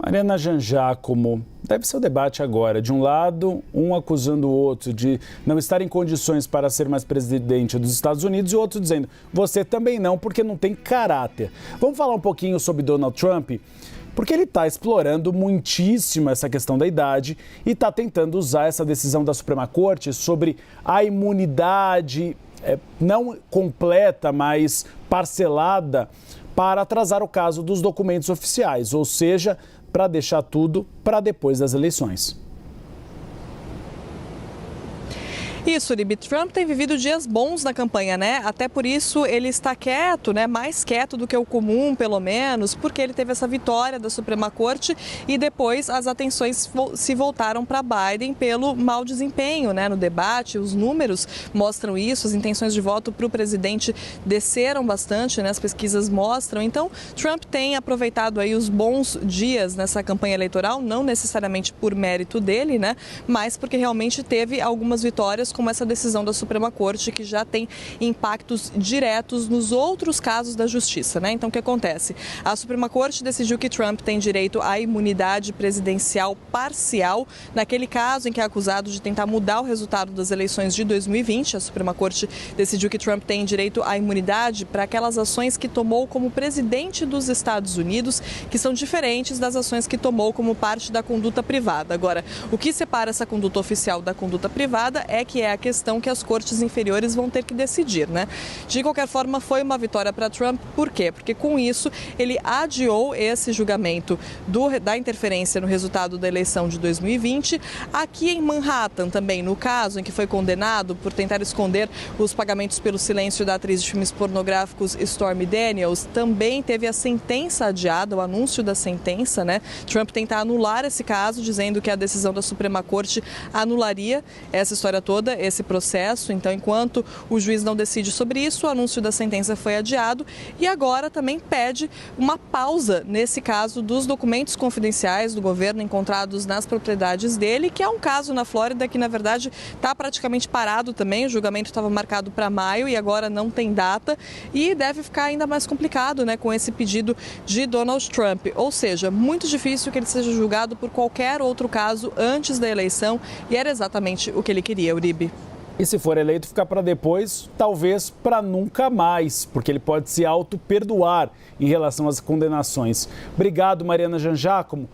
Mariana Jangiacomo, deve ser o debate agora. De um lado, um acusando o outro de não estar em condições para ser mais presidente dos Estados Unidos e o outro dizendo, você também não, porque não tem caráter. Vamos falar um pouquinho sobre Donald Trump? Porque ele está explorando muitíssimo essa questão da idade e está tentando usar essa decisão da Suprema Corte sobre a imunidade não completa, mas parcelada, para atrasar o caso dos documentos oficiais, ou seja, para deixar tudo para depois das eleições. Isso, Uribe. Trump tem vivido dias bons na campanha, né? Até por isso ele está quieto, né? Mais quieto do que o comum, pelo menos, porque ele teve essa vitória da Suprema Corte e depois as atenções se voltaram para Biden pelo mau desempenho, né? No debate, os números mostram isso, as intenções de voto para o presidente desceram bastante, né? As pesquisas mostram. Então, Trump tem aproveitado aí os bons dias nessa campanha eleitoral, não necessariamente por mérito dele, né? Mas porque realmente teve algumas vitórias, como essa decisão da Suprema Corte, que já tem impactos diretos nos outros casos da Justiça, né? Então, o que acontece? A Suprema Corte decidiu que Trump tem direito à imunidade presidencial parcial naquele caso em que é acusado de tentar mudar o resultado das eleições de 2020. A Suprema Corte decidiu que Trump tem direito à imunidade para aquelas ações que tomou como presidente dos Estados Unidos, que são diferentes das ações que tomou como parte da conduta privada. Agora, o que separa essa conduta oficial da conduta privada é que é a questão que as cortes inferiores vão ter que decidir, né? De qualquer forma, foi uma vitória para Trump. Por quê? Porque com isso ele adiou esse julgamento da interferência no resultado da eleição de 2020. Aqui em Manhattan também, no caso em que foi condenado por tentar esconder os pagamentos pelo silêncio da atriz de filmes pornográficos Stormy Daniels, também teve a sentença adiada, o anúncio da sentença, né? Trump tenta anular esse caso, dizendo que a decisão da Suprema Corte anularia essa história toda, esse processo. Então, enquanto o juiz não decide sobre isso, o anúncio da sentença foi adiado e agora também pede uma pausa nesse caso dos documentos confidenciais do governo encontrados nas propriedades dele, que é um caso na Flórida que, na verdade, está praticamente parado também. O julgamento estava marcado para maio e agora não tem data e deve ficar ainda mais complicado, né, com esse pedido de Donald Trump. Ou seja, muito difícil que ele seja julgado por qualquer outro caso antes da eleição e era exatamente o que ele queria, Uribe. E se for eleito, ficar para depois, talvez para nunca mais, porque ele pode se auto-perdoar em relação às condenações. Obrigado, Mariana Jangiacomo.